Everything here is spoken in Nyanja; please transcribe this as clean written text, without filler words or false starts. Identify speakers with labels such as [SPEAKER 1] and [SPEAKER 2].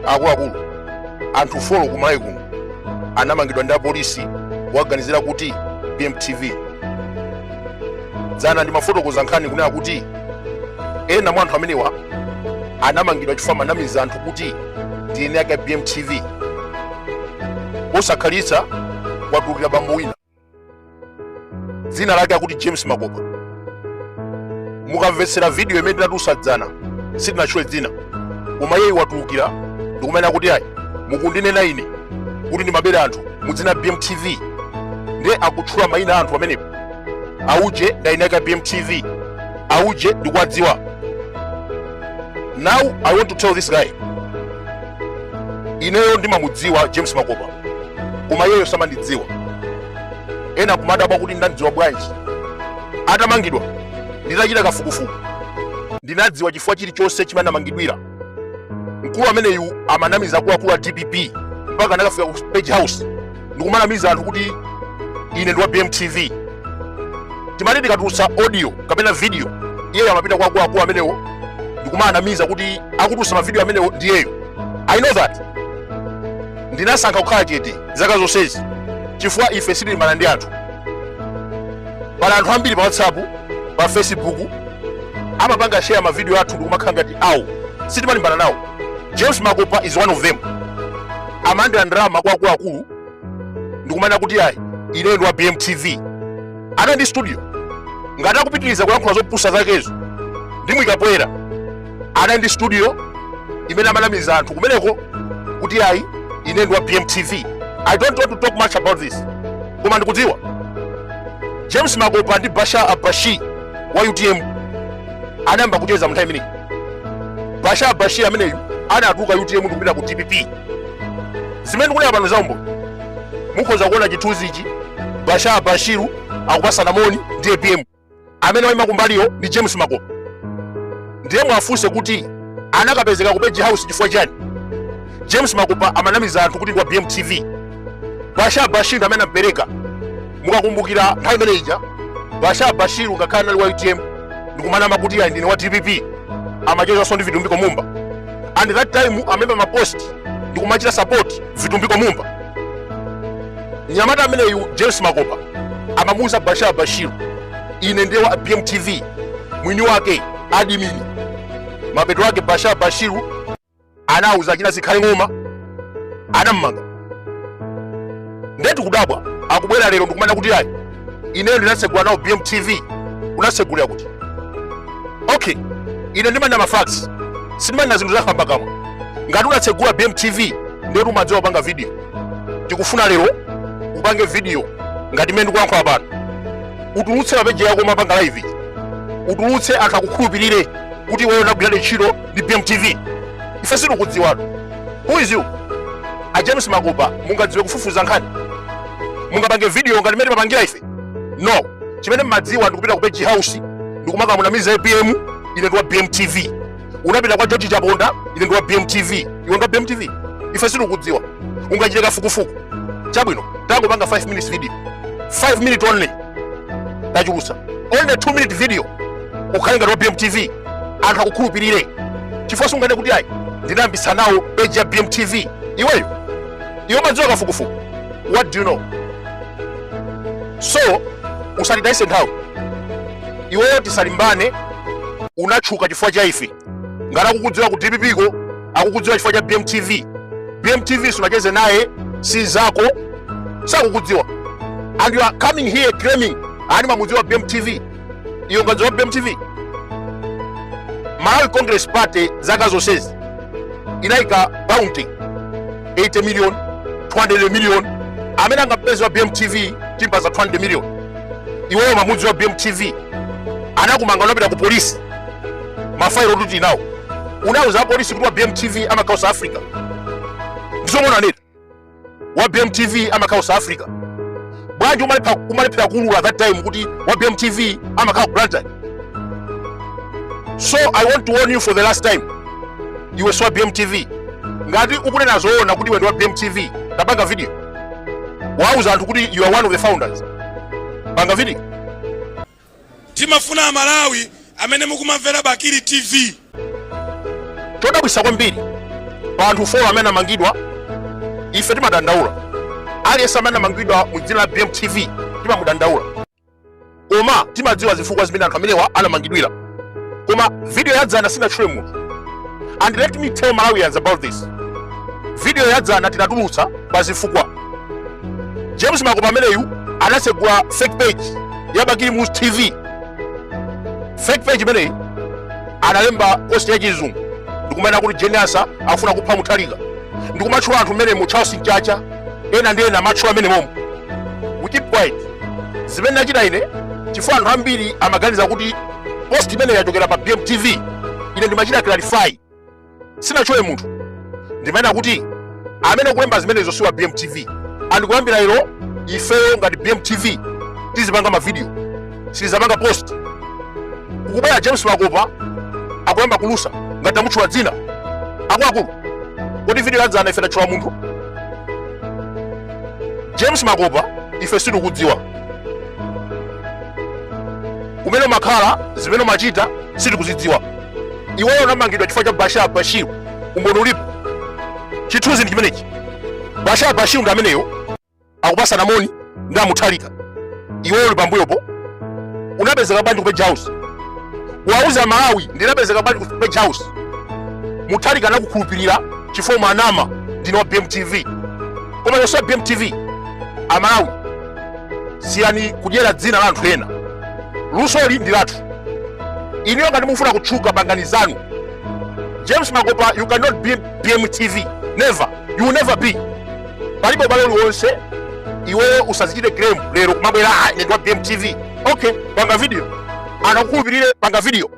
[SPEAKER 1] akulu anthu folo kumalawi kuno anamangidwa ndi apolisi kuwaganizira kuti BMTV. Dzana ndi mafotokoza nkhani kunena kuti ena mwa anthu amenewa anamangidwa chifukwa manamiza anthu kuti DNA yake BMTV. Osakhalitsa watulukira bambo wina dzina lake akuti James Makopa. Mukamvetsera video imene tinatulutsa dzana sitinatchule dzina, koma iye watulukira ndikumene kuti ayi mukundinena ine kuti ndimabera anthu mudzina BMTV, ndiye akutchula mayina anthu amenepo. Auje ndainaka BMTV, auje ndikuwadziwa. Now I want to tell this guy, ineyo ndimamudziwa James Makopa, koma iyeyo samandidziwa. Ena kumadabwa kuti ndandidziwa bwanji. Atamangidwa nditachita kafukufuku ndinadziwa chifukwa chilichonse chimene amangidwira. Mkulu ameneyu amanamiza akulu a DPP mpaka anakafika ku Page House ndikumanamiza anthu kuti ine ndiwa BMTV. Timati tikatulutsa audio kapena video, iyeyo amapita kwa akulu amenewo ndikumanamiza kuti akutulutsa mavideo amenewo ndiyeyo. I know that. Ndinasankha kukhala chete zaka zonsezi chifukwa ife sitilimana ndi anthu. Pala anthu ambiri pa WhatsApp, pa Facebook amapanga share mavideo athu ndikumakhala ngati awo sitimalimbana nawo. James Makopa is one of them. Amanda ndrama kwa akulu ndikumana kuti ayi ine ndiwa BMTV. Ana ndi studio ngati akupitiriza kuyankhula zopusa zakezo ndimuyikapoera. Ana ndi studio imene amanamiza anthu kumeneko kuti ayi ine ndiwa BMTV. I don't want to talk much about this, koma ndikudziwa James Makopa ndi Bashar Abashi wa UTM anayamba kucheza mnthawi imeneyi. Bashar Abashi ameneyu anatuluka UTM ndikupita ku DPP. Zimene ndikunena pano zaumbo mukhoza kuona chithunzi ichi. Bashar Abashiru akupasana moni ndi APM, amene wayima kumbaliyo ndi James Makopa. Ndiye mwafunse kuti anakapezeka ku Page House chifukwa chani. James Makopa amanamiza anthu kuti ndiwa BMTV. Bashar Abashiru amene ampereka mukakumbukira nthawi imeneyi ija Bashar Abashiru ngakhala ali wa UTM ndikumanama kuti ayi ndine wa DPP amachezanso ndi Vitumbiko Mumba. And that time amemba mapost ndikumachita support Vitumbiko Mumba. Nyamata ameneyu James Makopa amamuza Bashar Abashiru ine ndiye wa BMTV, mwini wake admin. Mapeto wake Bashar Abashiru anauza china zikhale ng'oma anammanga. Ndetu kudabwa akubwera lero ndikumana kuti ayi ineyo ndinasegula nawo BMTV. Unasegulira kuti okay ine ndimanya mafacts simanya zinthu zakhamba kamwe. Ngati unatsegula BMTV ndetu umadziwa kupanga video. Tikufuna lero upange video ngati mmene ndikuyankhula pano, utulutse mapeji yako mapanga live, utulutse anthu akukhulupirire kuti wewe unagwira ntchito ndi BMTV. Ife sitikudziwatu. Who is you? A James Makopa mungadziwe kufufuza nkhani? Mungapange video ngati mmene papangira ife? No. Chimene mmadziwa ndikupita ku Page House ndikumaka munamiza APM ine ndiwa BMTV. Unapita kwa George Chaponda ine ndiwa BMTV. Iwe ndiwa BMTV. Ife sitikudziwa. Ungachite kafukufuku. Chabwino tangopanga 5 minutes video, 5 minutes only tachulusa. Only 2 minute video ukhale ngati wa BMTV anthu akukhulupirire chifukwa sungane kuti ayi ndinayambisa nawo page ya BMTV. Iweyo madziwa kafukufuku. What do you know? So usatidayise nthawi. Iweyo tisalimbane unatchuka chifukwa cha ife. Ngati akukudziwa ku DPP ko akukudziwa chifukwa cha BMTV. BMTV sunacheze naye si zako sakukudziwa. And you are coming here claiming ani mamudziwa BMTV. Iyo ngadziwa BMTV. Malawi Congress Party zaka zonsezi inaika bounty 80 million, 200 million. Amene angapezwa BMTV timba za 200 million. Iweyo mamudziwa BMTV anakumanga unapita ku polisi mafailo tuti nawo. Unauza polisi kuti wa BMTV amakhala South Africa. Ndizomona neti wa BMTV amakhala South Africa. Bwanji umalipita kulula that time kuti wa BMTV amakhala ku Blantyre. So I want to warn you for the last time. You were BMTV. Ngati ukunena zoona kuti wewe wa BMTV tapanga video. Wauza anthu kuti you are one of the founders. Panga video.
[SPEAKER 2] Timafuna Malawi amene mukumamvera Bakili TV.
[SPEAKER 1] chodabwitsa kwambiri pa anthu 4 amene amangidwa, ife timadandaula. Aliyense amene amangidwa mu dzina la BMTV timamudandaula, koma timadziwa zifukwa zimene anthu amenewa anamangidwira. Koma video yadzana sinatchule munthu. And let me tell Malawians about this. Video yadzana tinatulutsa pa zifukwa. James Makopa ameneyu anasegula fake page ya Bakili News TV. Fake page imeneyi analemba post ya chizungu ndikumana kuti Geniasa afuna kupha Mutharika, ndikumatchula anthu mmene mu Charles Chacha ena ndi ena amatchula amene momo. We keep quiet. Zimene nachita ine chifukwa anthu ambiri amaganiza kuti post imene yachokera pa BMTV, ine ndimachita clarify. Sinatchule munthu. Ndimaona kuti amene kulemba zimenezo siwa BMTV. Andikuyambira ilo ifeyo ngati BMTV tizipanga ma video, sizapanga post. Kukubaya James Makopa akuyamba kulusa ngati amutchula dzina akuluakulu. Kodi video yadzana ife tatchula munthu? James Makopa ife sitikudziwa kumene makhala, zimene machita sitikuzidziwa. Iweyo unamangidwa chifukwa cha Bashar Bashir, umboni ulipo. Chithunzi ndi chimenechi. Bashar Bashir ndi ameneyo akupasa namoni ndi Mutharika. Iweyo uli pambuyopo unapezeka bwanji ku Page House? Wauza Malawi ndinapezeka bwanji ku Page House? Mutharika anakukhulupirira chifukwa mwanama ndino wa BMTV. Koma yonse BMTV Amalawi siyani kudyera dzina la anthu ena. Lusoli ndi lathu. Iniyo ngati mufuna kutchuka pangani zanu. James Makopa, you cannot be BMTV. Never. You will never be. Palibe ubale uliwonse iwe usazichite claim lero kumabwera ndwa BMTV. Okay, panga video. Anakukhulupirire panga video.